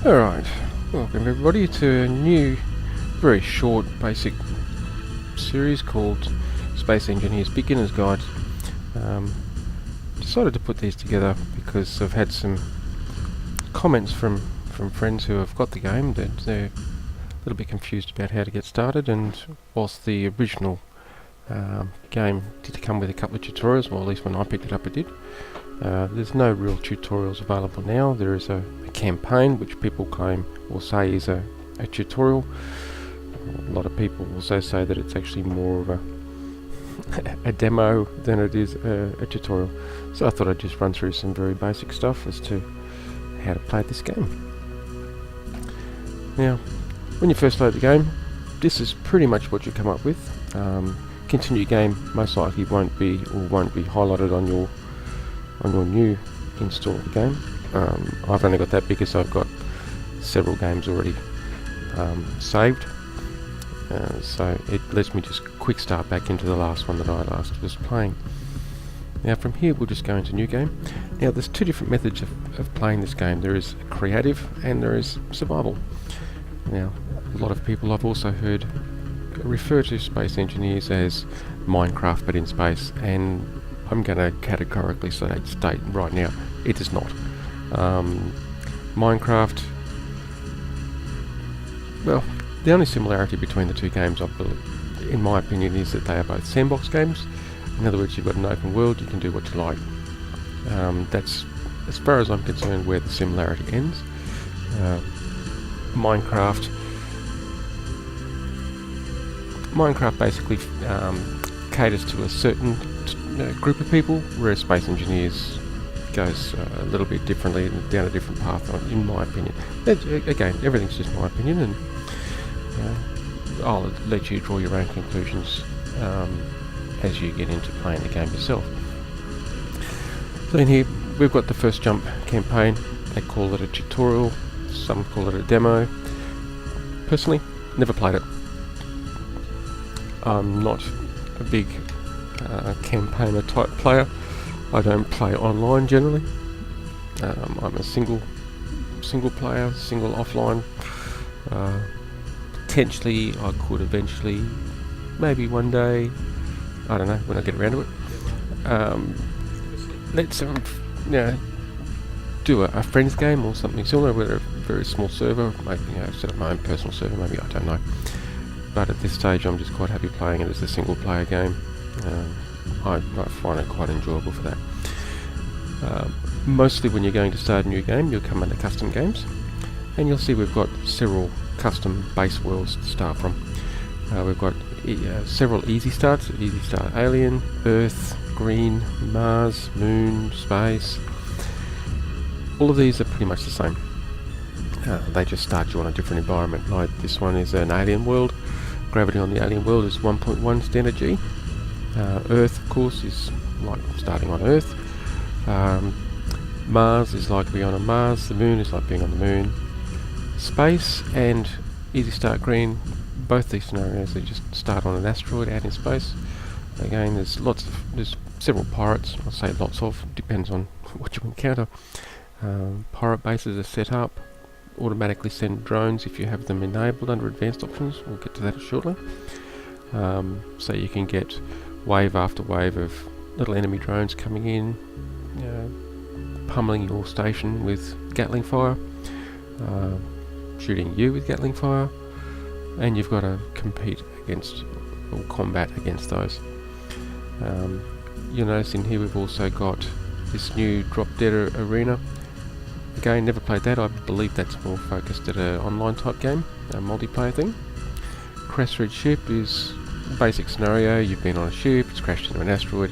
Alright, welcome everybody to a new, very short, basic series called Space Engineers Beginner's Guide. Decided to put these together because I've had some comments from friends who have got the game that they're a little bit confused about how to get started, and whilst the original game did come with a couple of tutorials, well, at least when I picked it up it did. There's no real tutorials available now. There is a campaign which people claim or say is a tutorial. A lot of people also say that it's actually more of a demo than it is a tutorial. So I thought I'd just run through some very basic stuff as to how to play this game. Now, when you first load the game, this is pretty much what you come up with. Continue game most likely won't be highlighted on your new install of the game. I've only got that because I've got several games already saved, so it lets me just quick start back into the last one that I last was playing. Now from here we'll just go into new game. Now there's two different methods of playing this game. There is creative and there is survival. Now a lot of people I've also heard refer to Space Engineers as Minecraft but in space, and I'm going to categorically state right now, it is not. Minecraft, well, the only similarity between the two games, I believe, in my opinion, is that they are both sandbox games. In other words, you've got an open world, you can do what you like. That's, as far as I'm concerned, where the similarity ends. Minecraft basically caters to a certain group of people, whereas Space Engineers goes a little bit differently, down a different path, in my opinion. Again, everything's just my opinion, and I'll let you draw your own conclusions as you get into playing the game yourself. So in here we've got the first jump campaign. They call it a tutorial, some call it a demo. Personally, never played it. I'm not a big campaigner type player. I don't play online generally. I'm a single player, single offline. Potentially I could eventually, maybe one day, I don't know, when I get around to it. Let's do a friends game or something similar with a very small server, maybe set up my own personal server, maybe, I don't know. But at this stage I'm just quite happy playing it as a single player game. I find it quite enjoyable for that. Mostly when you're going to start a new game, you'll come under custom games, and you'll see we've got several custom base worlds to start from. We've got several easy starts: easy start alien, Earth, green, Mars, moon, space. All of these are pretty much the same. They just start you on a different environment. Like this one is an alien world. Gravity on the alien world is 1.1 standard G. Earth, of course, is like starting on Earth. Mars is like being on a Mars. The moon is like being on the moon. Space and easy start green, both these scenarios, they just start on an asteroid out in space. Again, there's several pirates. I'll say lots of, depends on what you encounter. Pirate bases are set up. Automatically send drones if you have them enabled under advanced options. We'll get to that shortly. So you can get wave after wave of little enemy drones coming in, pummeling your station with Gatling fire, shooting you with Gatling fire, and you've got to compete against or combat against those. You'll notice in here we've also got this new Drop Dead arena. Again, never played that. I believe that's more focused at an online type game, a multiplayer thing. Crestrid ship is basic scenario. You've been on a ship, it's crashed into an asteroid.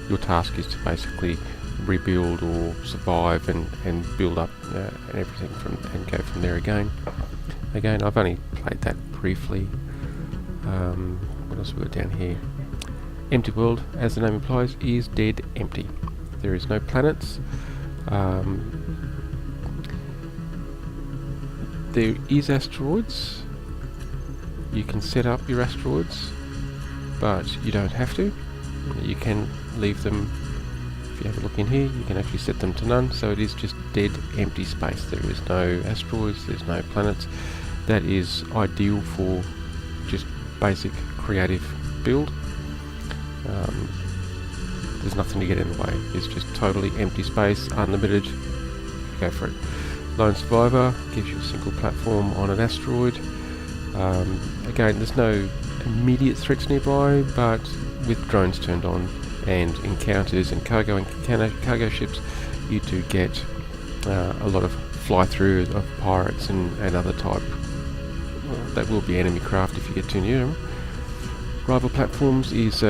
Your task is to basically rebuild or survive and build up and everything and go from there again. Again, I've only played that briefly. What else we got down here? Empty world, as the name implies, is dead empty. There is no planets. There is asteroids. You can set up your asteroids, but you don't have to. You can leave them you have a look in here, you can actually set them to none, so it is just dead empty space. There is no asteroids, there's no planets. That is ideal for just basic creative build. There's nothing to get in the way. It's just totally empty space, unlimited. Go for it. Lone Survivor gives you a single platform on an asteroid. Again, there's no immediate threats nearby, but with drones turned on and encounters and cargo ships, you do get a lot of fly-through of pirates and other type. Well, that will be enemy craft if you get too near them. Rival platforms is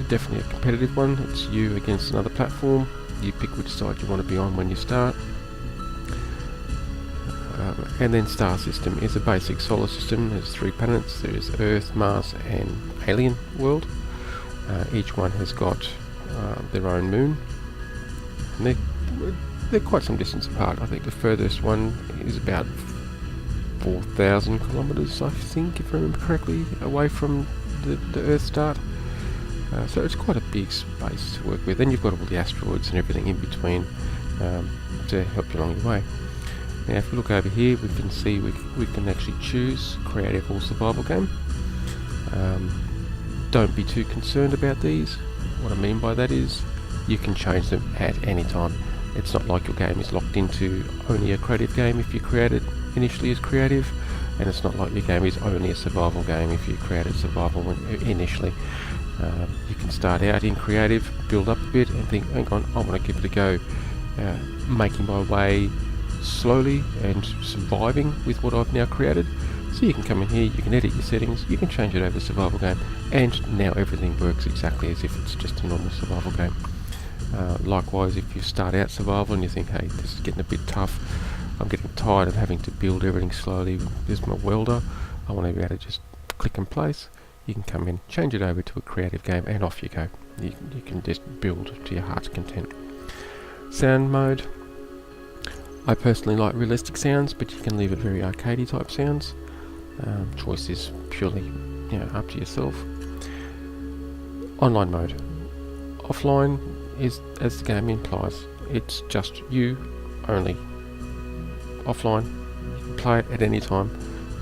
definitely a competitive one. It's you against another platform. You pick which side you want to be on when you start. And then star system is a basic solar system. There's 3 planets. There's Earth, Mars and Alien World. Each one has got their own moon. And they're quite some distance apart. I think the furthest one is about 4,000 kilometers, I think, if I remember correctly, away from the Earth start. So it's quite a big space to work with. Then you've got all the asteroids and everything in between to help you along your way. Now if we look over here, we can see we can actually choose creative or survival game. Don't be too concerned about these. What I mean by that is you can change them at any time. It's not like your game is locked into only a creative game if you create it initially as creative, and it's not like your game is only a survival game if you created survival initially. You can start out in creative, build up a bit and think, hang on, I want to give it a go, making my way slowly and surviving with what I've now created. So you can come in here, you can edit your settings, you can change it over to survival game, and now everything works exactly as if it's just a normal survival game. Likewise, if you start out survival and you think, hey, this is getting a bit tough, I'm getting tired of having to build everything slowly, there's my welder, I want to be able to just click and place, you can come in, change it over to a creative game, and off you go. You can just build to your heart's content. Sound mode. I personally like realistic sounds, but you can leave it very arcadey type sounds. Choice is purely up to yourself. Online mode. Offline is, as the game implies, it's just you only. Offline, you can play it at any time.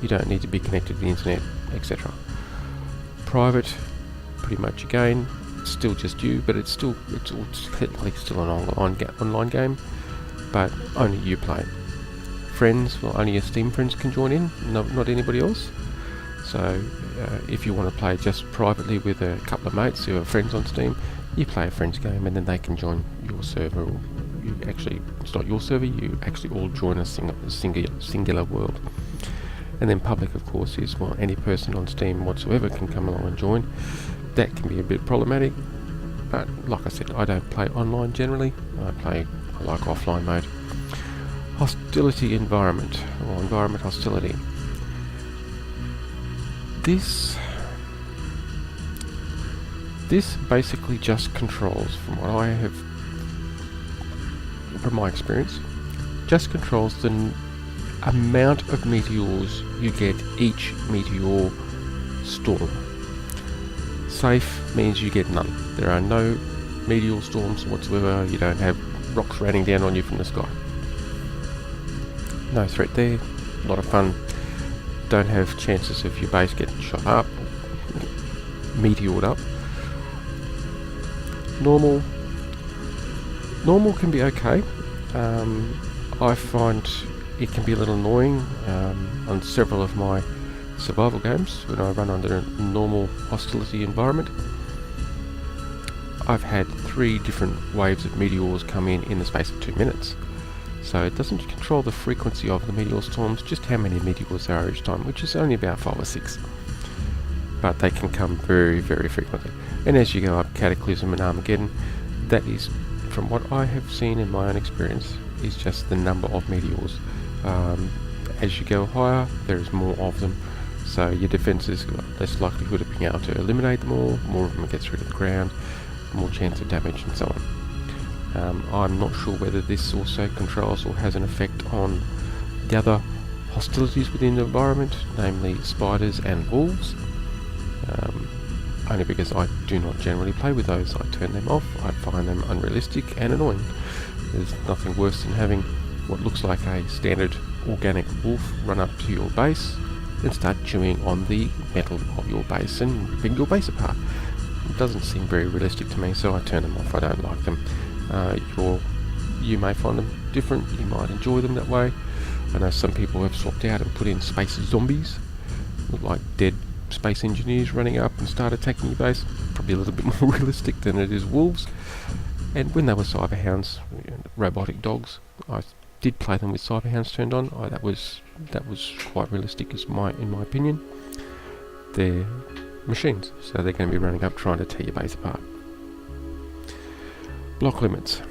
You don't need to be connected to the internet, etc. Private, pretty much again, it's still just you, but it's technically still an online game, but only you play it. Friends, well, only your Steam friends can join in, not anybody else. So if you want to play just privately with a couple of mates who are friends on Steam, you play a friend's game and then they can join your server. Or it's not your server, you actually all join a singular world. And then public, of course, is any person on Steam whatsoever can come along and join. That can be a bit problematic, but like I said, I don't play online generally. I like offline mode. Hostility environment, or environment hostility. This basically just controls, from my experience, just controls the amount of meteors you get each meteor storm. Safe means you get none. There are no meteor storms whatsoever. You don't have rocks raining down on you from the sky. No threat there. A lot of fun. Don't have chances of your base getting shot up, meteored up. Normal can be okay. I find it can be a little annoying on several of my survival games when I run under a normal hostility environment. I've had 3 different waves of meteors come in the space of 2 minutes. So it doesn't control the frequency of the meteor storms, just how many meteors there are each time, which is only about 5 or 6. But they can come very, very frequently. And as you go up Cataclysm and Armageddon, that is, from what I have seen in my own experience, is just the number of meteors. As you go higher, there is more of them, so your defences got less likelihood of being able to eliminate them all, more of them get through to the ground, more chance of damage and so on. I'm not sure whether this also controls or has an effect on the other hostilities within the environment, namely spiders and wolves. only because I do not generally play with those. I turn them off. I find them unrealistic and annoying. There's nothing worse than having what looks like a standard organic wolf run up to your base and start chewing on the metal of your base and ripping your base apart. It doesn't seem very realistic to me, so I turn them off. I don't like them. You may find them different. You might enjoy them that way. I know some people have swapped out and put in space zombies, look like dead space engineers running up and start attacking your base. Probably a little bit more realistic than it is wolves. And when they were cyberhounds, robotic dogs, I did play them with cyberhounds turned on. That was quite realistic, in my opinion. They're machines, so they're going to be running up trying to tear your base apart. Block limits.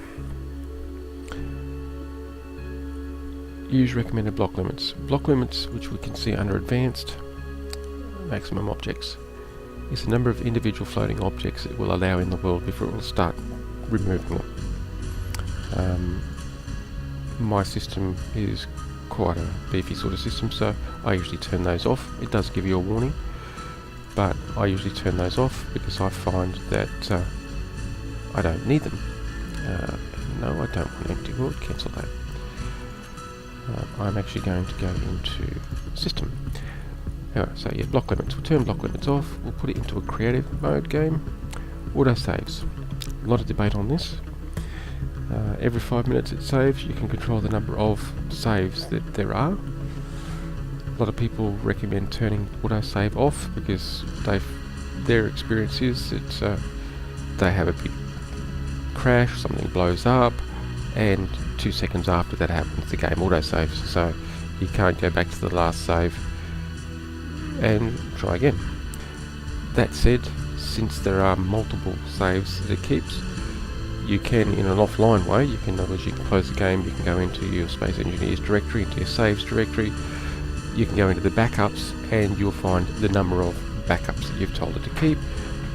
Use recommended block limits. Block limits, which we can see under advanced, maximum objects, is the number of individual floating objects it will allow in the world before it will start removing them. My system is quite a beefy sort of system, so I usually turn those off. It does give you a warning, but I usually turn those off because I find that I don't need them. No, I don't want empty world. Cancel that. I'm actually going to go into system. Alright, so yeah, block limits. We'll turn block limits off. We'll put it into a creative mode game. Auto saves. A lot of debate on this. Every 5 minutes it saves. You can control the number of saves that there are. A lot of people recommend turning auto save off because their experience is that they have a big crash, something blows up, and 2 seconds after that happens, the game auto saves. So you can't go back to the last save and try again. That said, since there are multiple saves that it keeps, you can, in an offline way, you can close the game, you can go into your Space Engineers directory, into your saves directory, you can go into the backups, and you'll find the number of backups that you've told it to keep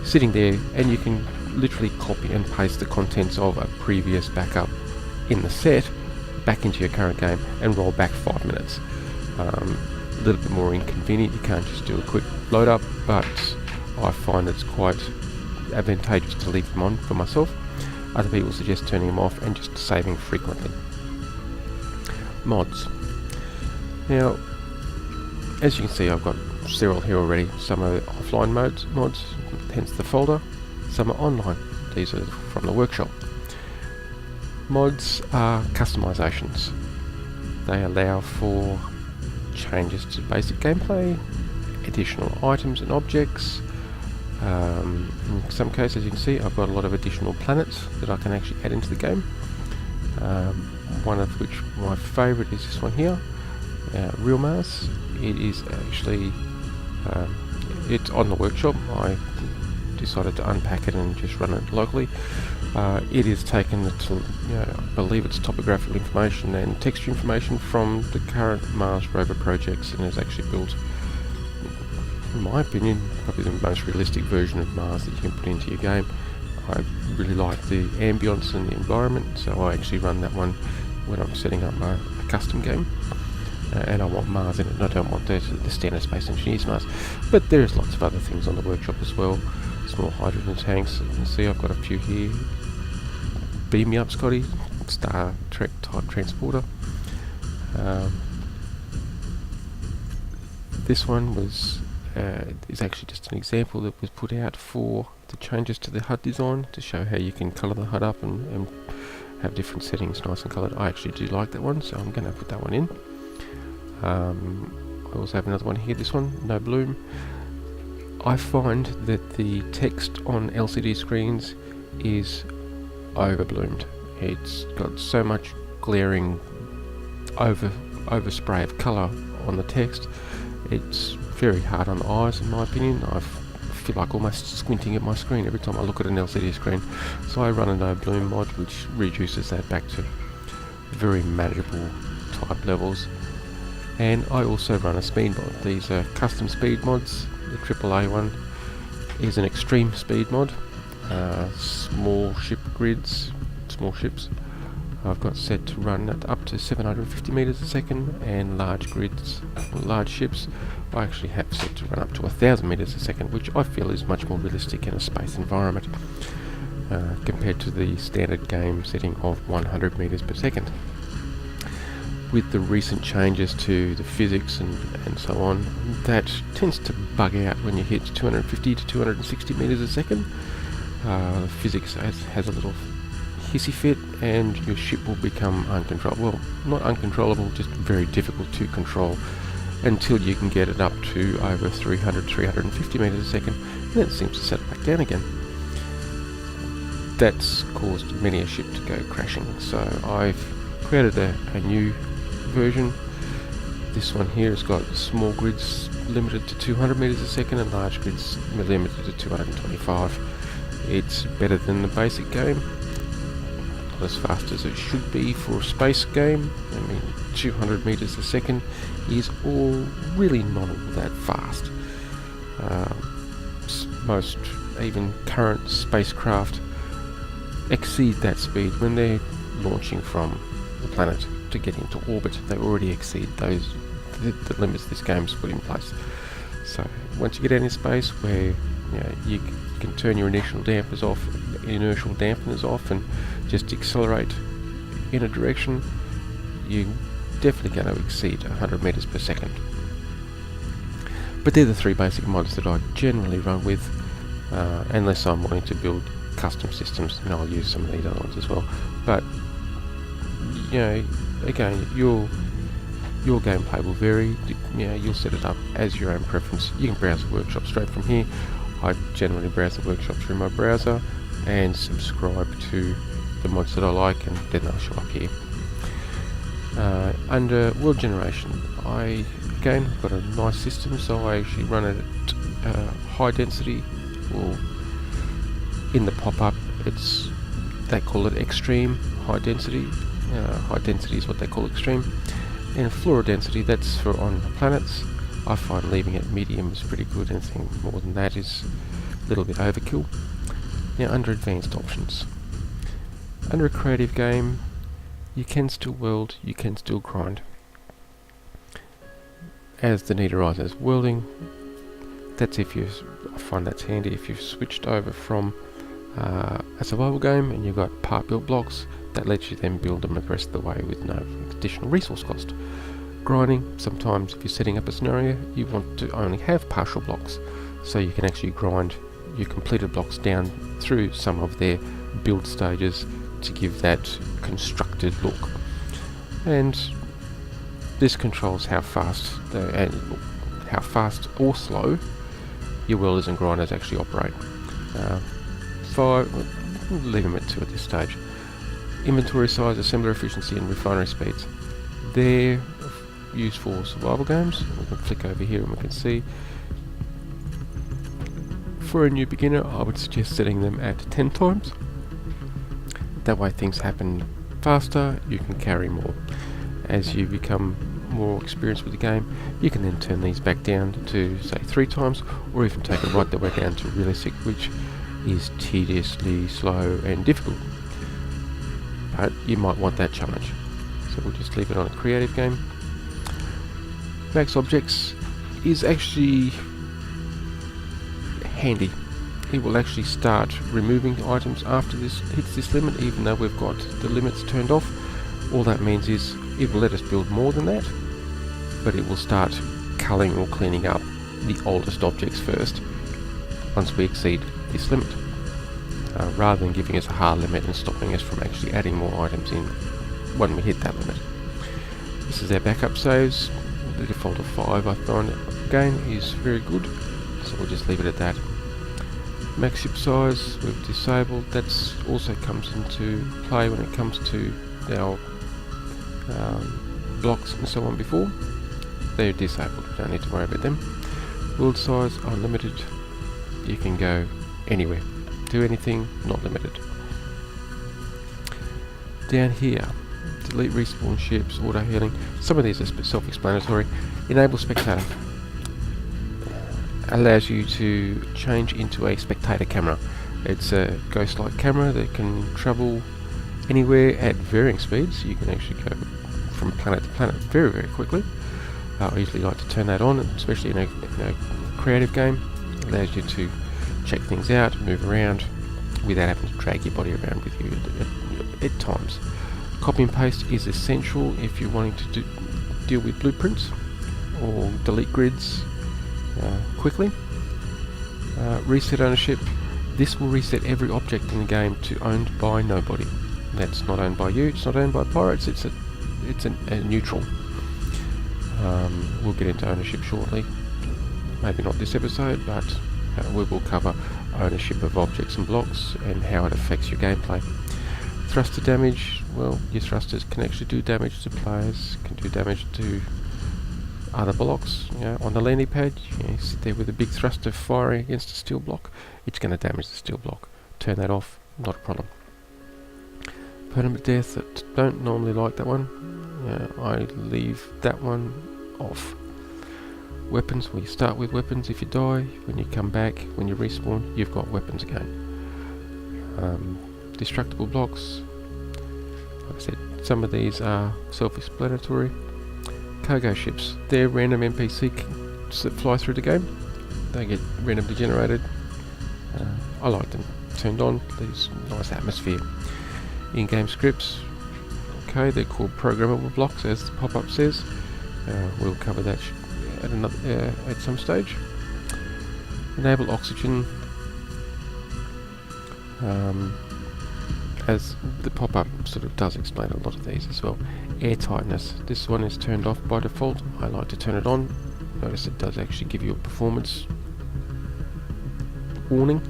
sitting there, and you can literally copy and paste the contents of a previous backup in the set back into your current game and roll back 5 minutes. A little bit more inconvenient, you can't just do a quick load up, but I find it's quite advantageous to leave them on for myself. Other people suggest turning them off and just saving frequently. Mods. Now, as you can see, I've got several here already. Some are offline mods, hence the folder. Some are online. These are from the workshop. Mods are customizations. They allow for changes to basic gameplay, additional items and objects. In some cases, you can see I've got a lot of additional planets that I can actually add into the game. One of which, my favourite, is this one here, Real Mars. It is actually it's on the workshop. I decided to unpack it and just run it locally. It is taken to, I believe it's topographical information and texture information from the current Mars rover projects, and is actually built, in my opinion, probably the most realistic version of Mars that you can put into your game. I really like the ambience and the environment, so I actually run that one when I'm setting up a custom game. And I want Mars in it, and I don't want the standard Space Engineers Mars. But there's lots of other things on the workshop as well. Small hydrogen tanks, you can see I've got a few here. Beam me up, Scotty. Star Trek type transporter. This one is actually just an example that was put out for the changes to the HUD design, to show how you can colour the HUD up and have different settings nice and coloured. I actually do like that one, so I'm going to put that one in. I also have another one here, this one, no bloom. I find that the text on LCD screens is overbloomed. It's got so much glaring overspray of colour on the text. It's very hard on the eyes, in my opinion. I feel like almost squinting at my screen every time I look at an LCD screen. So I run a no bloom mod, which reduces that back to very manageable type levels. And I also run a speed mod. These are custom speed mods. The AAA one is an extreme speed mod. Small ship grids, small ships, I've got set to run at up to 750 meters a second, and large grids, large ships, I actually have set to run up to 1,000 meters a second, which I feel is much more realistic in a space environment compared to the standard game setting of 100 meters per second. With the recent changes to the physics and so on, that tends to bug out when you hit 250 to 260 meters a second. Physics has a little hissy fit, and your ship will become uncontrollable. Well, not uncontrollable, just very difficult to control until you can get it up to over 300, 350 meters a second, and then it seems to settle back down again. That's caused many a ship to go crashing, so I've created a new version. This one here has got small grids limited to 200 meters a second and large grids limited to 225. It's better than the basic game. Not as fast as it should be for a space game. I mean, 200 meters a second is all really not all that fast. Most even current spacecraft exceed that speed when they're launching from the planet to get into orbit. They already exceed the limits this game's put in place. So once you get out in space, where you can turn your inertial dampeners off and just accelerate in a direction, you're definitely going to exceed 100 meters per second. But they're the three basic mods that I generally run with, unless I'm wanting to build custom systems, and I'll use some of these other ones as well. But again, your gameplay will vary. You'll set it up as your own preference. You can browse the workshop straight from here. I generally browse the workshop through my browser and subscribe to the mods that I like, and then they'll show up here. Under world generation, I've got a nice system, so I actually run it at high density, or in the pop-up they call it extreme high density. High density is what they call extreme. And flora density, that's for on planets. I find leaving it medium is pretty good. Anything more than that is a little bit overkill. Now, under advanced options, under a creative game, you can still world, you can still grind. As the need arises, worlding, I find that's handy if you've switched over from a survival game and you've got part built blocks. That lets you then build them the rest of the way with no additional resource cost. Grinding, sometimes if you're setting up a scenario, you want to only have partial blocks, so you can actually grind your completed blocks down through some of their build stages to give that constructed look. And this controls how fast or slow your welders and grinders actually operate. We'll leave them at 2 at this stage. Inventory size, assembler efficiency, and refinery speeds. They're used for survival games. We can flick over here and we can see. For a new beginner, I would suggest setting them at 10 times. That way things happen faster, you can carry more. As you become more experienced with the game, you can then turn these back down to, say, 3 times, or even take it right the way down to realistic, which is tediously slow and difficult. But you might want that challenge, so we'll just leave it on a creative game. Max objects is actually handy. It will actually start removing items after this hits this limit, even though we've got the limits turned off. All that means is it will let us build more than that, but it will start culling or cleaning up the oldest objects first once we exceed this limit, rather than giving us a hard limit and stopping us from actually adding more items in when we hit that limit. This is our backup saves. The default of 5 I find again is very good, so we'll just leave it at that. Max ship size we've disabled. That also comes into play when it comes to our blocks and so on before. They're disabled, we don't need to worry about them. World size unlimited. You can go anywhere, do anything, not limited. Down here, delete respawn ships, auto healing. Some of these are self-explanatory. Enable spectator. Allows you to change into a spectator camera. It's a ghost-like camera that can travel anywhere at varying speeds. You can actually go from planet to planet very, very quickly. I usually like to turn that on, especially in a creative game. It allows you to check things out, move around, without having to drag your body around with you at times. Copy and paste is essential if you're wanting to deal with blueprints or delete grids quickly. Reset ownership. This will reset every object in the game to owned by nobody. That's not owned by you, it's not owned by pirates, it's a neutral. We'll get into ownership shortly. Maybe not this episode, but we will cover ownership of objects and blocks and how it affects your gameplay. Thruster damage, well, your thrusters can actually do damage to players, can do damage to other blocks. On the landing pad, you sit there with a big thruster firing against a steel block, it's going to damage the steel block. Turn that off, not a problem. Permanent death, I don't normally like that one. I leave that one off. Weapons, well, you start with weapons. If you die, when you come back, when you respawn, you've got weapons again. Destructible blocks, like I said, some of these are self-explanatory. Cargo ships, they're random NPCs that fly through the game. They get randomly generated. I like them turned on, there's nice atmosphere. In-game scripts, okay, they're called programmable blocks, as the pop-up says. We'll cover that at some stage. Enable oxygen. As the pop-up sort of does explain a lot of these as well. Air tightness. This one is turned off by default. I like to turn it on. Notice it does actually give you a performance warning.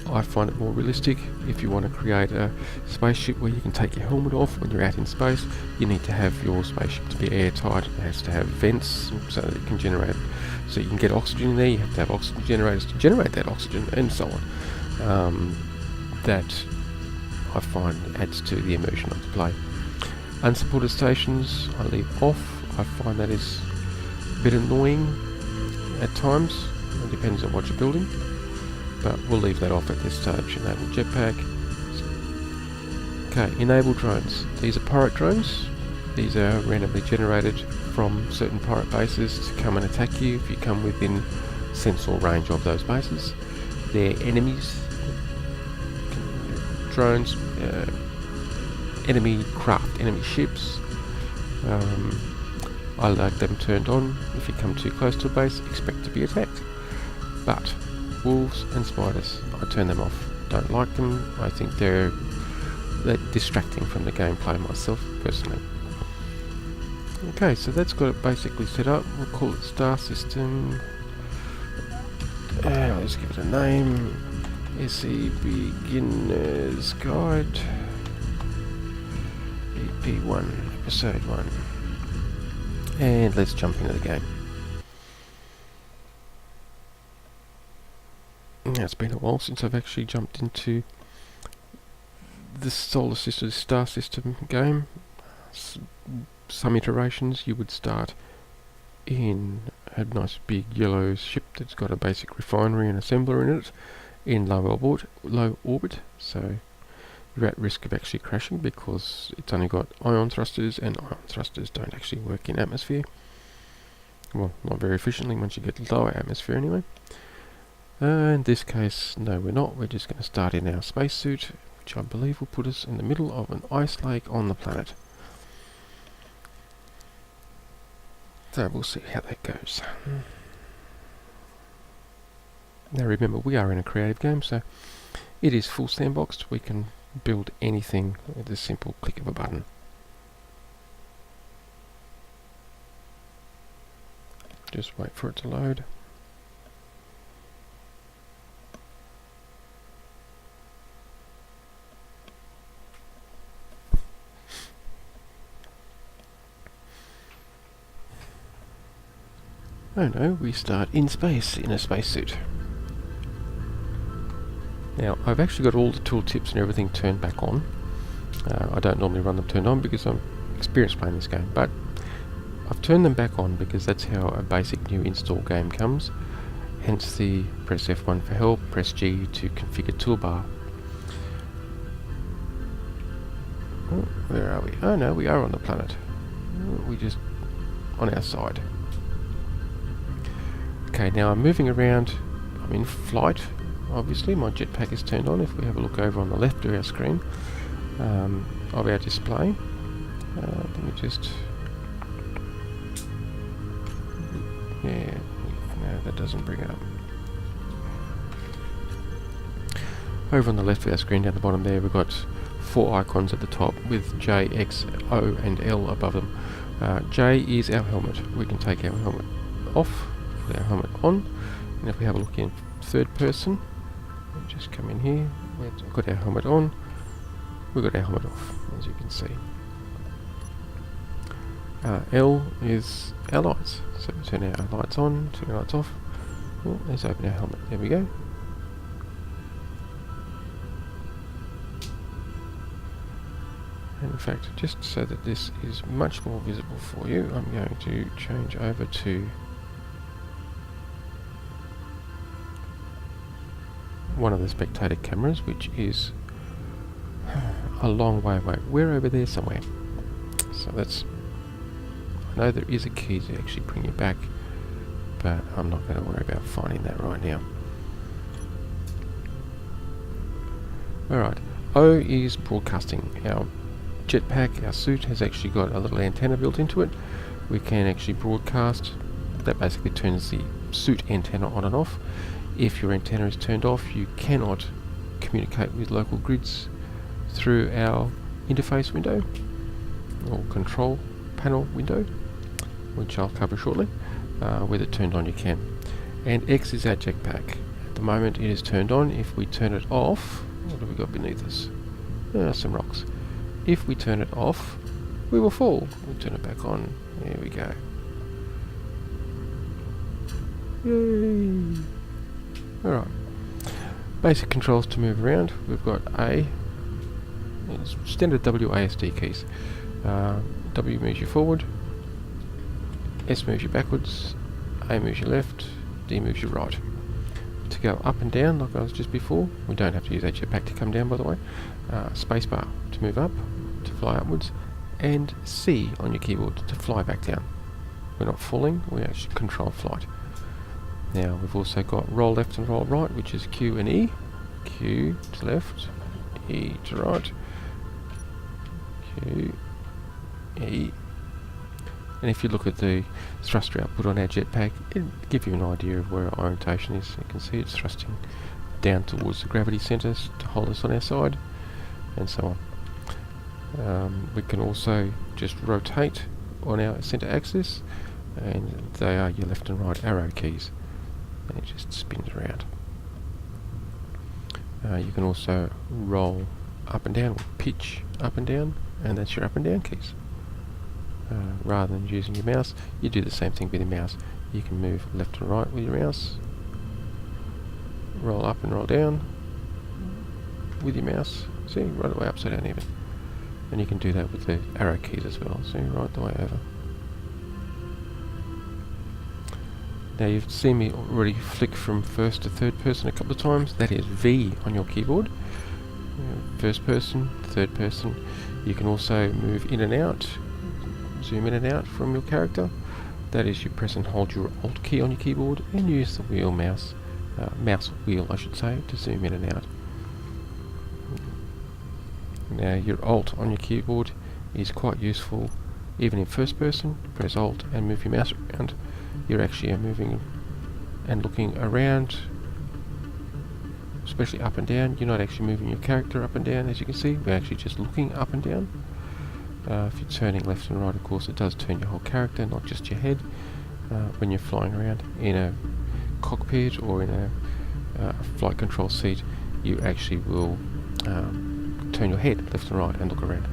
I find it more realistic. If you want to create a spaceship where you can take your helmet off when you're out in space, you need to have your spaceship to be airtight. It has to have vents so that it can generate, so you can get oxygen in there. You have to have oxygen generators to generate that oxygen, and so on. That I find adds to the immersion of the play. Unsupported stations I leave off. I find that is a bit annoying at times. It depends on what you're building, but we'll leave that off at this stage. Enable jetpack. Okay, enable drones. These are pirate drones. These are randomly generated from certain pirate bases to come and attack you if you come within sensor range of those bases. They're enemies. Drones, enemy craft, enemy ships. I like them turned on. If you come too close to a base, expect to be attacked. But wolves and spiders, I turn them off. Don't like them. I think they're distracting from the gameplay myself, personally. Okay, so that's got it basically set up. We'll call it Star System. I'll just give it a name. SE Beginner's Guide. Ep1, Episode 1. And let's jump into the game. Now, it's been a while since I've actually jumped into the Solar System, Star System game. Some iterations you would start in a nice big yellow ship that's got a basic refinery and assembler in it, in low orbit, so you're at risk of actually crashing because it's only got ion thrusters, and ion thrusters don't actually work in atmosphere. Well, not very efficiently once you get lower atmosphere anyway. In this case, no, we're not. We're just going to start in our spacesuit, which I believe will put us in the middle of an ice lake on the planet. So we'll see how that goes. Now remember, we are in a creative game, so it is full sandboxed. We can build anything with a simple click of a button. Just wait for it to load. Oh no, we start in space, in a spacesuit. Now, I've actually got all the tooltips and everything turned back on. I don't normally run them turned on because I'm experienced playing this game, but I've turned them back on because that's how a basic new install game comes. Hence the press F1 for help, press G to configure toolbar. Oh, where are we? Oh no, we are on the planet. We just on our side. Okay, now I'm moving around. I'm in flight. Obviously, my jetpack is turned on. If we have a look over on the left of our screen of our display, let me just... Yeah, no, that doesn't bring it up. Over on the left of our screen, down the bottom there, we've got 4 icons at the top with J, X, O and L above them. J is our helmet. We can take our helmet off, put our helmet on, and if we have a look in third person, we'll just come in here, we've got our helmet on, we've got our helmet off, as you can see. L is our lights, so we turn our lights on, turn our lights off. Oh, let's open our helmet, there we go. And in fact, just so that this is much more visible for you, I'm going to change over to one of the spectator cameras, which is a long way away. We're over there somewhere. So that's... I know there is a key to actually bring you back, but I'm not going to worry about finding that right now. Alright, O is broadcasting. Our jetpack, our suit, has actually got a little antenna built into it. We can actually broadcast. That basically turns the suit antenna on and off. If your antenna is turned off, you cannot communicate with local grids through our interface window or control panel window, which I'll cover shortly. With it turned on, you can. And X is our jetpack. At the moment it is turned on. If we turn it off, what have we got beneath us? Some rocks. If we turn it off, we will fall. We'll turn it back on. There we go. Yay! Alright. Basic controls to move around. We've got A. It's standard WASD keys. W moves you forward. S moves you backwards. A moves you left. D moves you right. To go up and down, like I was just before, we don't have to use that jetpack to come down, by the way. Spacebar to move up, to fly upwards, and C on your keyboard to fly back down. We're not falling, we actually control flight. Now we've also got roll left and roll right, which is Q and E. Q to left, E to right, Q, E. And if you look at the thruster output on our jetpack, it'll give you an idea of where our orientation is. You can see it's thrusting down towards the gravity centres to hold us on our side, and so on. We can also just rotate on our centre axis, and they are your left and right arrow keys, and it just spins around. You can also roll up and down, or pitch up and down, and that's your up and down keys. Rather than using your mouse, you do the same thing with your mouse. You can move left and right with your mouse, roll up and roll down with your mouse, see, right the way upside down even. And you can do that with the arrow keys as well, see, right the way over. Now you've seen me already flick from first to third person a couple of times. That is V on your keyboard. First person, third person. You can also move in and out, zoom in and out from your character. That is, you press and hold your Alt key on your keyboard and use the wheel mouse wheel I should say, to zoom in and out. Now your Alt on your keyboard is quite useful even in first person. Press Alt and move your mouse around. You're actually moving and looking around, especially up and down. You're not actually moving your character up and down, as you can see. We're actually just looking up and down. If you're turning left and right, of course, it does turn your whole character, not just your head. When you're flying around in a cockpit or in a flight control seat, you actually will turn your head left and right and look around.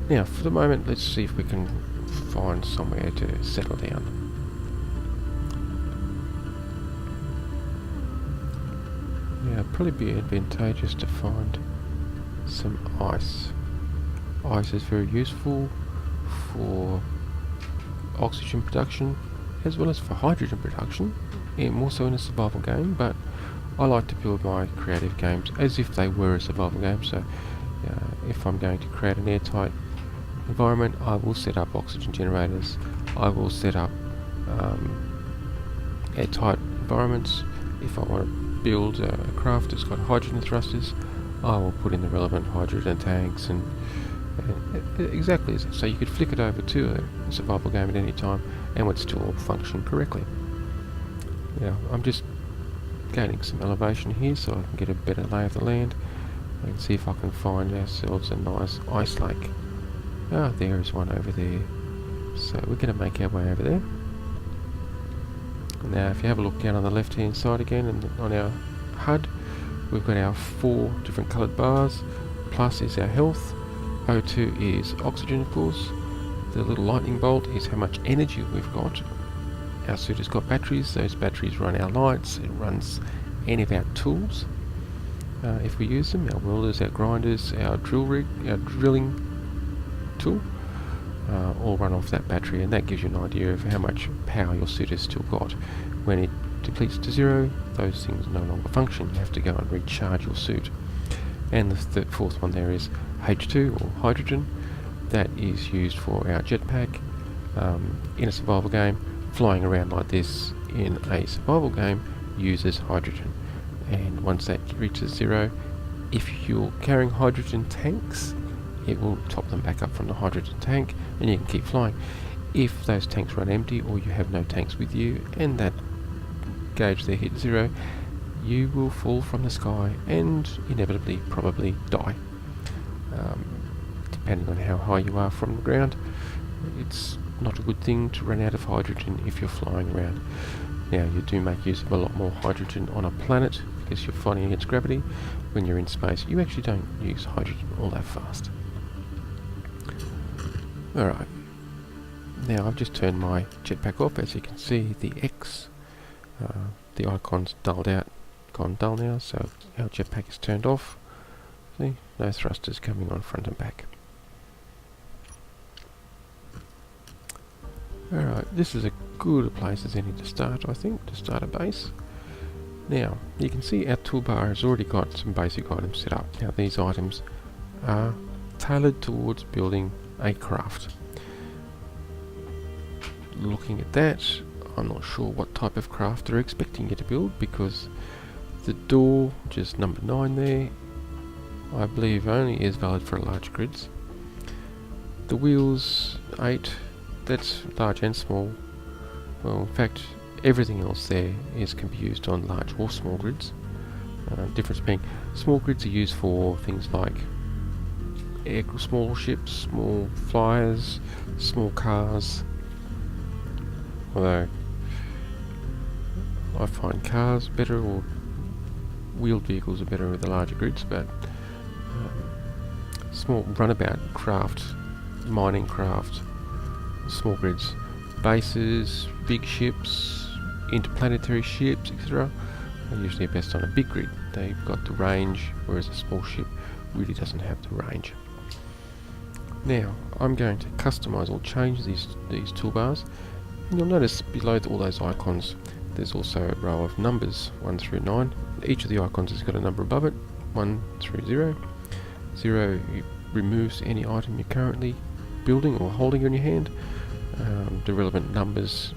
Now, for the moment, let's see if we can find somewhere to settle down. Yeah, it'd probably be advantageous to find some ice. Ice is very useful for oxygen production as well as for hydrogen production, and more so in a survival game, but I like to build my creative games as if they were a survival game. So if I'm going to create an airtight environment, I will set up oxygen generators I will set up airtight environments. If I want to build a craft that's got hydrogen thrusters, I will put in the relevant hydrogen tanks and exactly as so you could flick it over to a survival game at any time and would still all function correctly. Now I'm just gaining some elevation here so I can get a better lay of the land and see if I can find ourselves a nice ice lake. There is one over there. So we're going to make our way over there. Now if you have a look down on the left hand side again and on our HUD, we've got our 4 different coloured bars. Plus is our health. O2 is oxygen, of course. The little lightning bolt is how much energy we've got. Our suit has got batteries. Those batteries run our lights. It runs any of our tools if we use them. Our welders, our grinders, our drill rig, our drilling tool, all run off that battery, and that gives you an idea of how much power your suit has still got. When it depletes to 0, those things no longer function. You have to go and recharge your suit. And the fourth one there is H2 or hydrogen. That is used for our jetpack in a survival game. Flying around like this in a survival game uses hydrogen, and once that reaches 0, if you're carrying hydrogen tanks, it will top them back up from the hydrogen tank and you can keep flying. If those tanks run empty or you have no tanks with you and that gauge there hit 0, you will fall from the sky and inevitably probably die. Depending on how high you are from the ground, it's not a good thing to run out of hydrogen if you're flying around. Now you do make use of a lot more hydrogen on a planet because you're fighting against gravity. When you're in space you actually don't use hydrogen all that fast. Alright, now I've just turned my jetpack off. As you can see, the X, the icon's dulled out, gone dull now, so our jetpack is turned off. See, no thrusters coming on front and back. Alright, this is a good a place as any to start, I think, to start a base. Now, you can see our toolbar has already got some basic items set up. Now these items are tailored towards building a craft. Looking at that, I'm not sure what type of craft they're expecting you to build, because the door, just number 9 there, I believe only is valid for large grids. The wheels, 8, that's large and small. Well, in fact, everything else there can be used on large or small grids. Difference being, small grids are used for things like small ships, small flyers, small cars. Although I find cars better, or wheeled vehicles are better with the larger grids, but small runabout craft, mining craft, small grids, bases, big ships, interplanetary ships, etc. are usually best on a big grid. They've got the range, whereas a small ship really doesn't have the range. Now, I'm going to customize or change these toolbars, and you'll notice below all those icons there's also a row of numbers, 1 through 9. Each of the icons has got a number above it, 1 through 0. 0 removes any item you're currently building or holding in your hand. The relevant numbers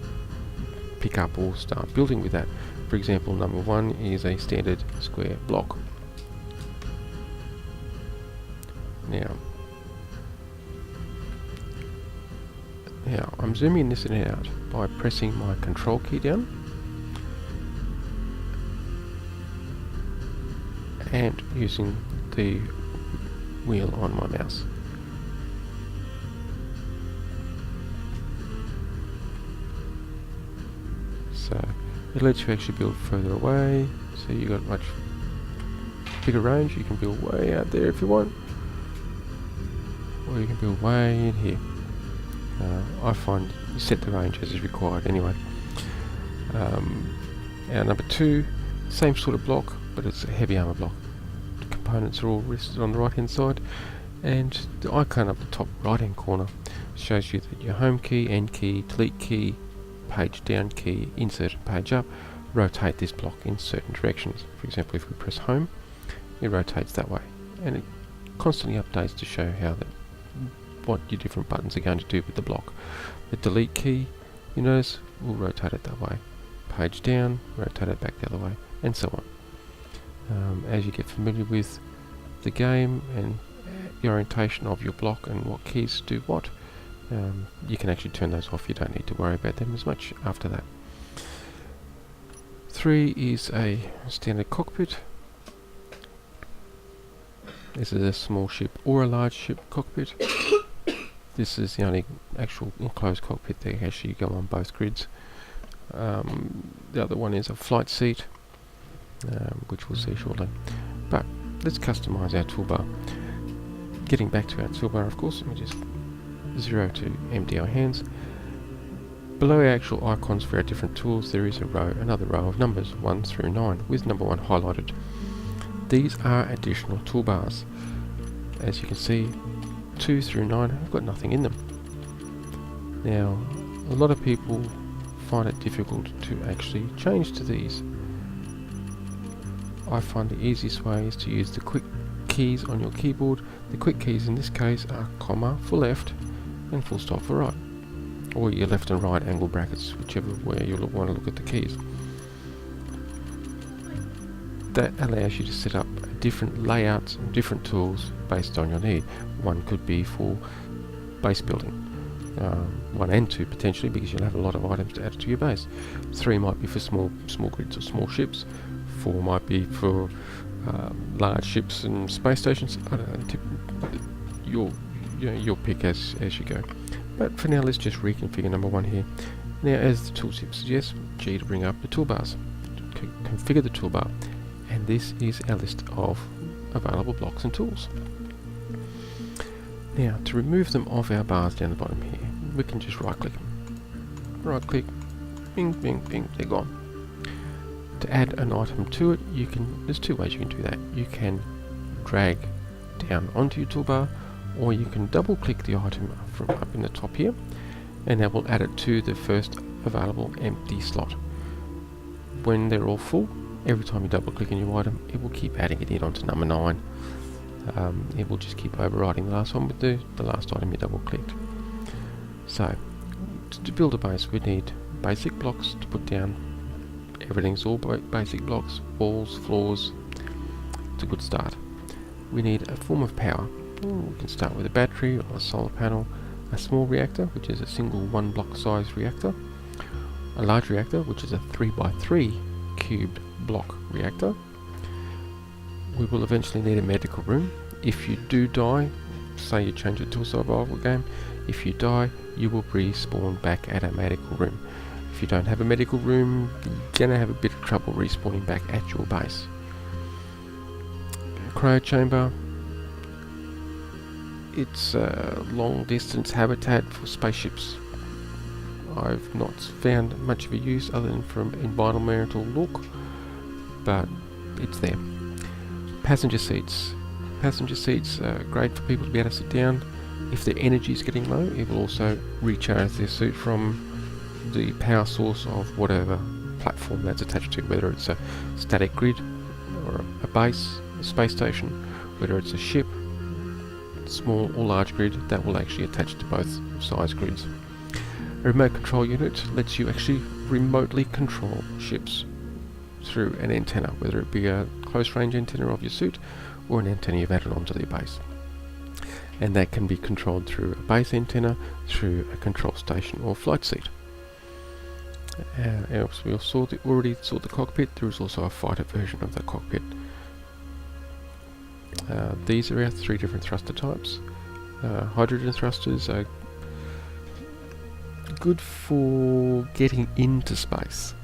pick up or start building with that. For example, number 1 is a standard square block. Now I'm zooming this in and out by pressing my control key down and using the wheel on my mouse. So it lets you actually build further away, so you got much bigger range. You can build way out there if you want, or you can build way in here. I find you set the range as is required anyway. Our number 2, same sort of block, but it's a heavy armor block. The components are all listed on the right hand side, and the icon up the top right hand corner shows you that your home key, end key, delete key, page down key, insert and page up rotate this block in certain directions. For example, if we press home, it rotates that way, and it constantly updates to show how the what your different buttons are going to do with the block. The delete key, you notice, will rotate it that way. Page down, rotate it back the other way, and so on. As you get familiar with the game and the orientation of your block and what keys do what, you can actually turn those off. You don't need to worry about them as much after that. 3 is a standard cockpit. This is a small ship or a large ship cockpit. This is the only actual enclosed cockpit that actually go on both grids. The other one is a flight seat, which we'll see shortly. But let's customize our toolbar. Getting back to our toolbar, of course, let me just 0 to empty our hands. Below our actual icons for our different tools, there is another row of numbers, 1 through 9, with number 1 highlighted. These are additional toolbars. As you can see, 2 through 9 have got nothing in them. Now, a lot of people find it difficult to actually change to these. I find the easiest way is to use the quick keys on your keyboard. The quick keys in this case are comma for left and full stop for right, or your left and right angle brackets, whichever way you want to look at the keys. That allows you to set up different layouts and different tools based on your need. One could be for base building, 1 and 2 potentially, because you'll have a lot of items to add to your base. 3 might be for small grids or small ships. 4 might be for large ships and space stations. I don't know, you'll pick as you go. But for now, let's just reconfigure number 1 here. Now, as the tooltip suggests, G to bring up the toolbars. Configure the toolbar, and this is our list of available blocks and tools. Now, to remove them off our bars down the bottom here, we can just right-click them. Right-click, bing, bing, bing, they're gone. To add an item to it, there's 2 ways you can do that. You can drag down onto your toolbar, or you can double-click the item from up in the top here, and that will add it to the first available empty slot. When they're all full, every time you double-click a new item, it will keep adding it in onto number 9. It will just keep overriding the last one with the last item you double-clicked. So, to build a base, we need basic blocks to put down. Everything's all basic blocks, walls, floors. It's a good start. We need a form of power. We can start with a battery or a solar panel, a small reactor, which is a single 1 block size reactor, a large reactor, which is a 3x3 cubed block reactor. We will eventually need a medical room. If you do die, say you change it to a survival game, if you die, you will respawn back at a medical room. If you don't have a medical room, you're going to have a bit of trouble respawning back at your base. Cryo chamber. It's a long distance habitat for spaceships. I've not found much of a use other than from environmental look, but it's there. Passenger seats. Passenger seats are great for people to be able to sit down. If their energy is getting low, it will also recharge their suit from the power source of whatever platform that's attached to, whether it's a static grid or a base, a space station, whether it's a ship, small or large grid, that will actually attach to both size grids. A remote control unit lets you actually remotely control ships through an antenna, whether it be a close range antenna of your suit or an antenna you've added onto the base. And that can be controlled through a base antenna, through a control station or flight seat. Else we already saw the cockpit. There is also a fighter version of the cockpit. These are our 3 different thruster types. Hydrogen thrusters are good for getting into space.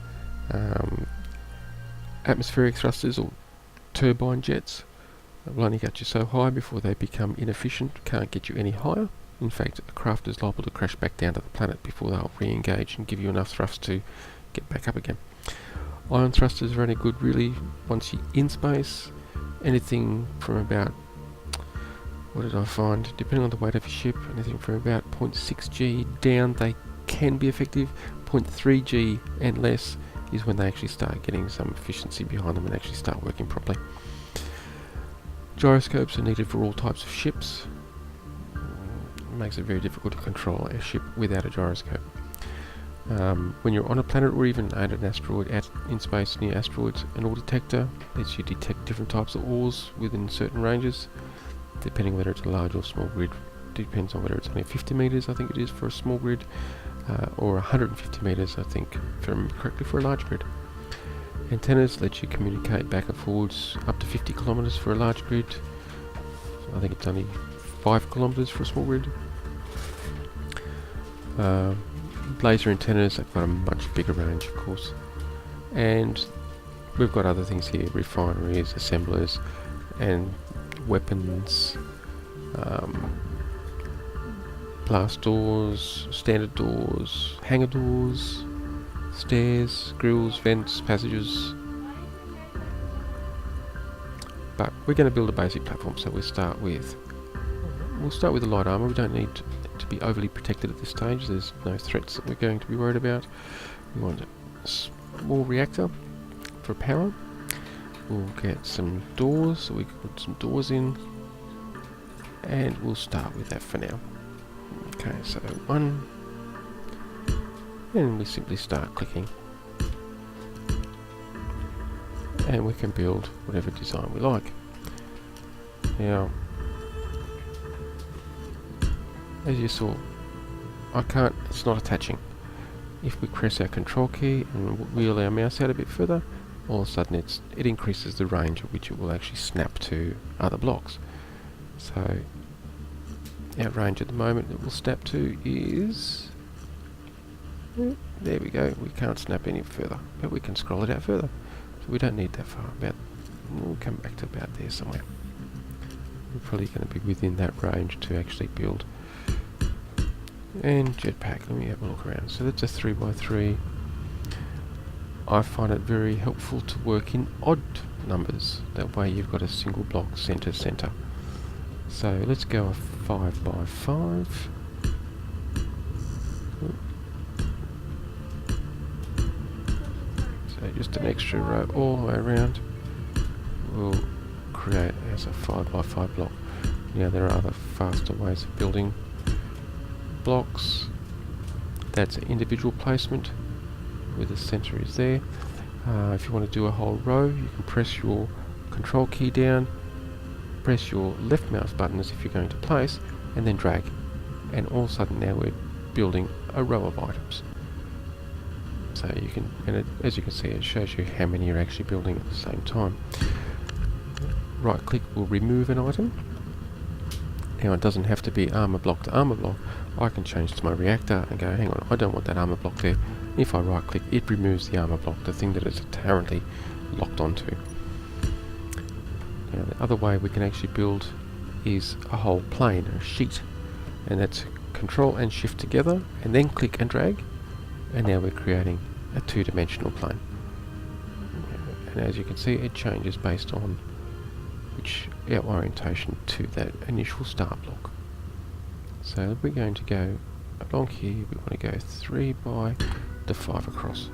Atmospheric thrusters or turbine jets will only get you so high before they become inefficient, can't get you any higher. In fact, a craft is liable to crash back down to the planet before they'll re-engage and give you enough thrust to get back up again. Ion thrusters are only good really once you're in space. Anything from about, what did I find, depending on the weight of your ship, anything from about 0.6 G down, they can be effective. 0.3 G and less is when they actually start getting some efficiency behind them and actually start working properly. Gyroscopes are needed for all types of ships. makes it very difficult to control a ship without a gyroscope. When you're on a planet or even at an asteroid in space near asteroids, an ore detector lets you detect different types of ores within certain ranges, depending whether it's a large or small grid. Depends on whether it's only 50 meters, I think it is, for a small grid, or 150 meters, I think, if I remember correctly, for a large grid. Antennas let you communicate back and forwards up to 50 kilometers for a large grid. I think it's only 5 kilometers for a small grid. Laser antennas have got a much bigger range, of course. And we've got other things here: refineries, assemblers, and weapons, blast doors, standard doors, hangar doors, stairs, grills, vents, passages. But we're going to build a basic platform, so we'll start with the light armor. We don't need to be overly protected at this stage. There's no threats that we're going to be worried about. We want a small reactor for power. We'll get some doors, so we can put some doors in, and we'll start with that for now. Okay, so 1, and we simply start clicking, and we can build whatever design we like. Now, as you saw, it's not attaching. If we press our control key and wheel our mouse out a bit further, all of a sudden it increases the range at which it will actually snap to other blocks. So our range at the moment that we'll snap to is, there we go. We can't snap any further, but we can scroll it out further. So we don't need that far. We'll come back to about there somewhere. We're probably going to be within that range to actually build. And jetpack, let me have a look around. So that's a 3x3. I find it very helpful to work in odd numbers. That way you've got a single block center. So let's go a 5x5. So just an extra row all the way around. We'll create as a 5x5 block. Now there are other faster ways of building blocks. That's individual placement where the center is there. If you want to do a whole row, you can press your control key down, press your left mouse button as if you're going to place, and then drag, and all of a sudden now we're building a row of items. So you can, as you can see, it shows you how many you're actually building at the same time. Right click will remove an item. Now it doesn't have to be armor block to armor block. I can change to my reactor and go, hang on, I don't want that armor block there. If I right click, it removes the armor block, the thing that it's apparently locked onto. Now the other way we can actually build is a whole plane, a sheet, and that's control and shift together, and then click and drag, and now we're creating a two-dimensional plane. And as you can see, it changes based on our orientation to that initial start block. So we're going to go along here, we want to go 3 by the 5 across.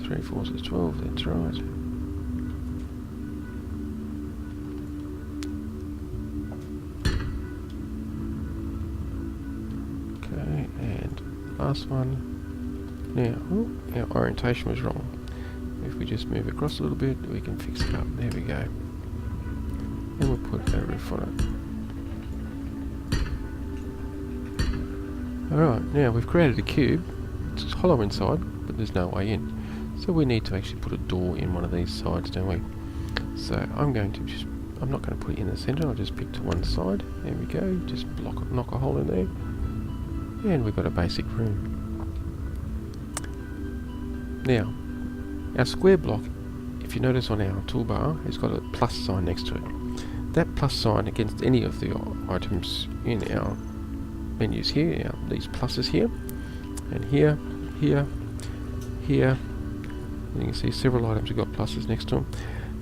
Three, 4 is 12, that's right. Okay, and last one. Now, our orientation was wrong. If we just move across a little bit, we can fix it up. There we go. And we'll put a roof on it. Alright, now we've created a cube. It's hollow inside, but there's no way in. So we need to actually put a door in one of these sides, don't we? So I'm not going to put it in the center, I'll just pick to one side. There we go, just knock a hole in there. And we've got a basic room. Now, our square block, if you notice on our toolbar, has got a plus sign next to it. That plus sign against any of the items in our menus here, these pluses here, and here, here, here, and you can see several items have got pluses next to them.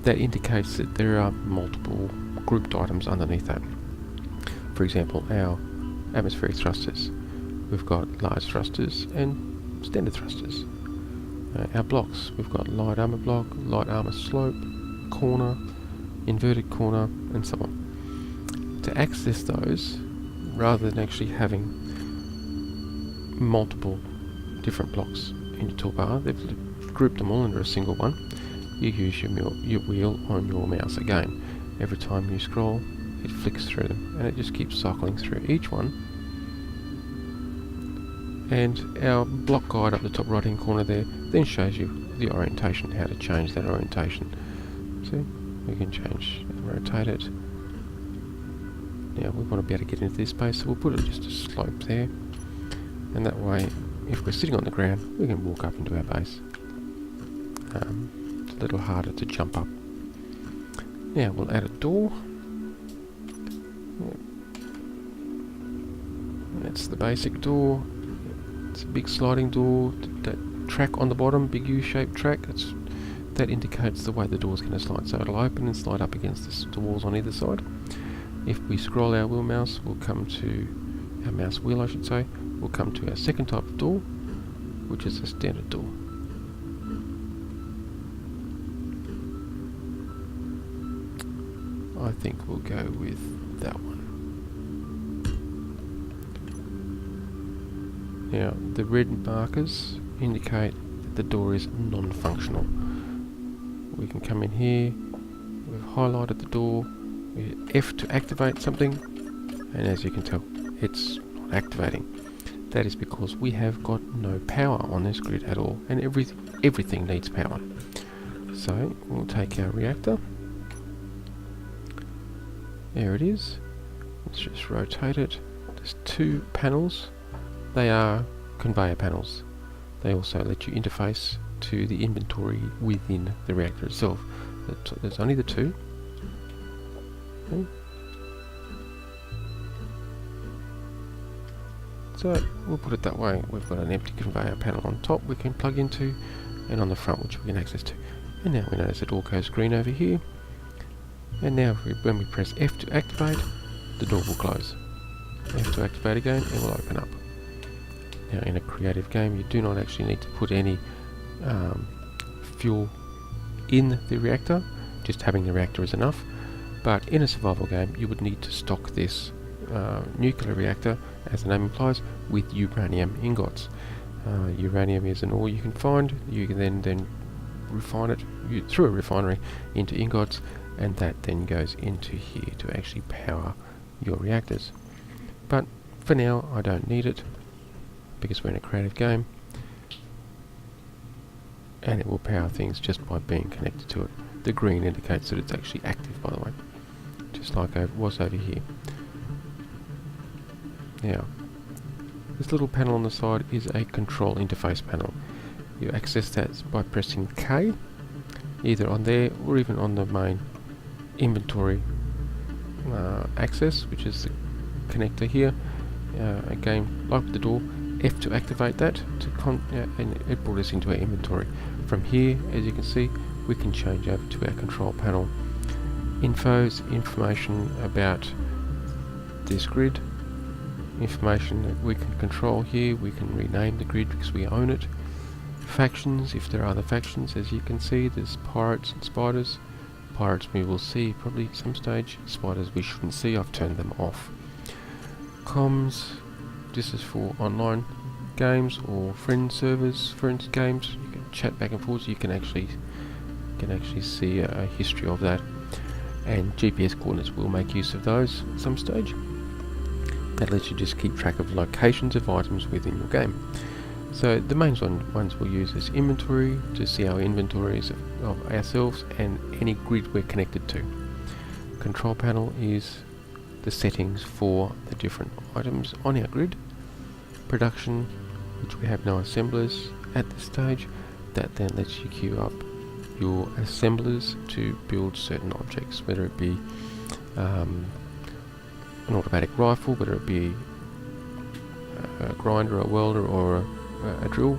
That indicates that there are multiple grouped items underneath that. For example, our atmospheric thrusters. We've got large thrusters and standard thrusters. Our blocks, we've got light armor block, light armor slope, corner, inverted corner, and so on. To access those, rather than actually having multiple different blocks in your toolbar, they've grouped them all under a single one. You use your wheel on your mouse again. Every time you scroll, it flicks through them, and it just keeps cycling through each one. And our block guide up the top right hand corner there then shows you the orientation, how to change that orientation. See, we can change and rotate it. Now we want to be able to get into this space, so we'll put it just a slope there, and that way if we're sitting on the ground we can walk up into our base. It's a little harder to jump up. Now we'll add a door. That's the basic door. It's a big sliding door. That track on the bottom, big U-shaped track, that indicates the way the door is going to slide. So it'll open and slide up against the walls on either side. If we scroll our wheel mouse, we'll come to our mouse wheel, I should say. We'll come to our second type of door, which is a standard door. I think we'll go with that one. Now, the red markers indicate that the door is non-functional. We can come in here, we've highlighted the door, we hit F to activate something, and as you can tell, it's not activating. That is because we have got no power on this grid at all, and everything needs power. So, we'll take our reactor. There it is. Let's just rotate it. There's two panels. They are conveyor panels. They also let you interface to the inventory within the reactor itself. There's only the two. Okay. So we'll put it that way. We've got an empty conveyor panel on top we can plug into, and on the front which we can access to. And now we notice it all goes green over here. And now when we press F to activate, the door will close. F to activate again, it will open up. Now in a creative game you do not actually need to put any fuel in the reactor, just having the reactor is enough. But in a survival game you would need to stock this nuclear reactor, as the name implies, with uranium ingots. Uranium is an ore you can find. You can then refine it through a refinery into ingots, and that then goes into here to actually power your reactors. But for now I don't need it because we're in a creative game, and it will power things just by being connected to it. The green indicates that it's actually active, by the way, just like it was over here. Now, this little panel on the side is a control interface panel. You access that by pressing K, either on there or even on the main inventory access, which is the connector here. Again, like the door, F to activate that, and it brought us into our inventory. From here, as you can see, we can change over to our control panel. Information about this grid, information that we can control here. We can rename the grid because we own it. Factions, if there are other factions, as you can see, there's pirates and spiders. Pirates we will see probably at some stage. Spiders we shouldn't see, I've turned them off. Comms, this is for online games or friend servers, friends games. You can chat back and forth, so you can actually see a history of that. And GPS coordinates, will make use of those at some stage. That lets you just keep track of locations of items within your game. So the main ones we'll use is inventory, to see our inventories of ourselves and any grid we're connected to. Control panel is the settings for the different items on our grid. Production, which we have no assemblers at this stage, that then lets you queue up your assemblers to build certain objects, whether it be an automatic rifle, whether it be a grinder, a welder, or a drill,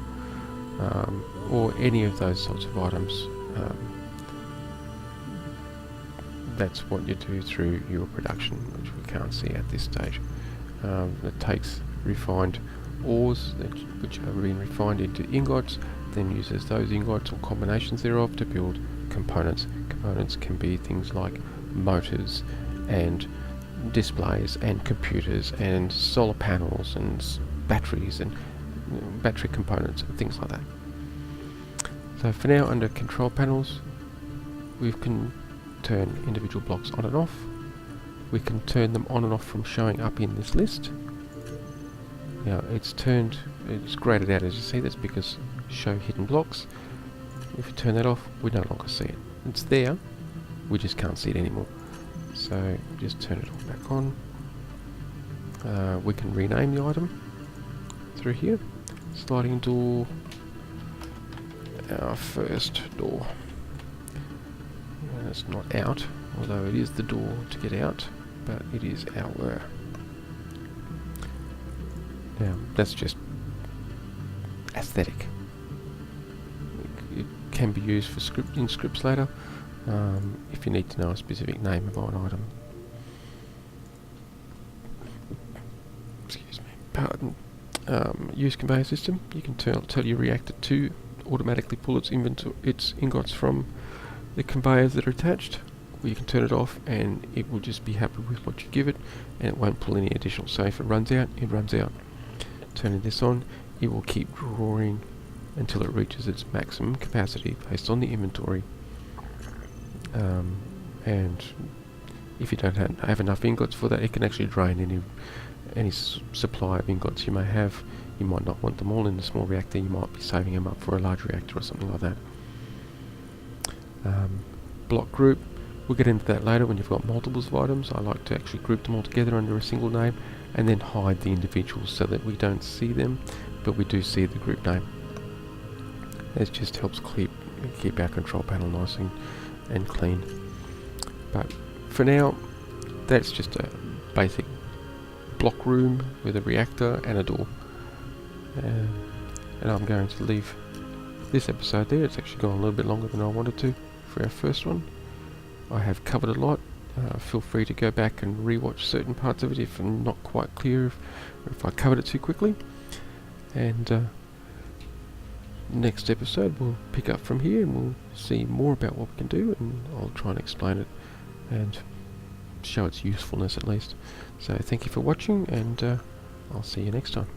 or any of those sorts of items. That's what you do through your production, which we can't see at this stage. It takes refined ores which are being refined into ingots then uses those ingots or combinations thereof to build components. Components can be things like motors and displays and computers and solar panels and batteries and battery components and things like that. So for now, under control panels, we can turn individual blocks on and off. We can turn them on and off from showing up in this list. Now it's graded out, as you see. That's because show hidden blocks. If you turn that off, we no longer see it. It's there, we just can't see it anymore. So just turn it all back on. We can rename the item through here. Sliding door, our first door. And it's not out, although it is the door to get out, but it is our. Now that's just aesthetic. It can be used for scripts later, if you need to know a specific name of an item. Excuse me. Pardon. Use conveyor system. You can tell your reactor to automatically pull its ingots from the conveyors that are attached, or you can turn it off and it will just be happy with what you give it, and it won't pull any additional. So if it runs out, it runs out. Turning this on, it will keep drawing until it reaches its maximum capacity based on the inventory. And if you don't have enough ingots for that, it can actually drain any supply of ingots you may have. You might not want them all in a small reactor, you might be saving them up for a large reactor or something like that. Block group, we'll get into that later when you've got multiples of items. I like to actually group them all together under a single name and then hide the individuals so that we don't see them, but we do see the group name. This just helps keep our control panel nice and clean. But for now, that's just a basic block room with a reactor and a door. And I'm going to leave this episode there. It's actually gone a little bit longer than I wanted to for our first one. I have covered a lot. Feel free to go back and rewatch certain parts of it if I'm not quite clear if I covered it too quickly. And next episode we'll pick up from here and we'll see more about what we can do, and I'll try and explain it and show its usefulness at least. So thank you for watching, and I'll see you next time.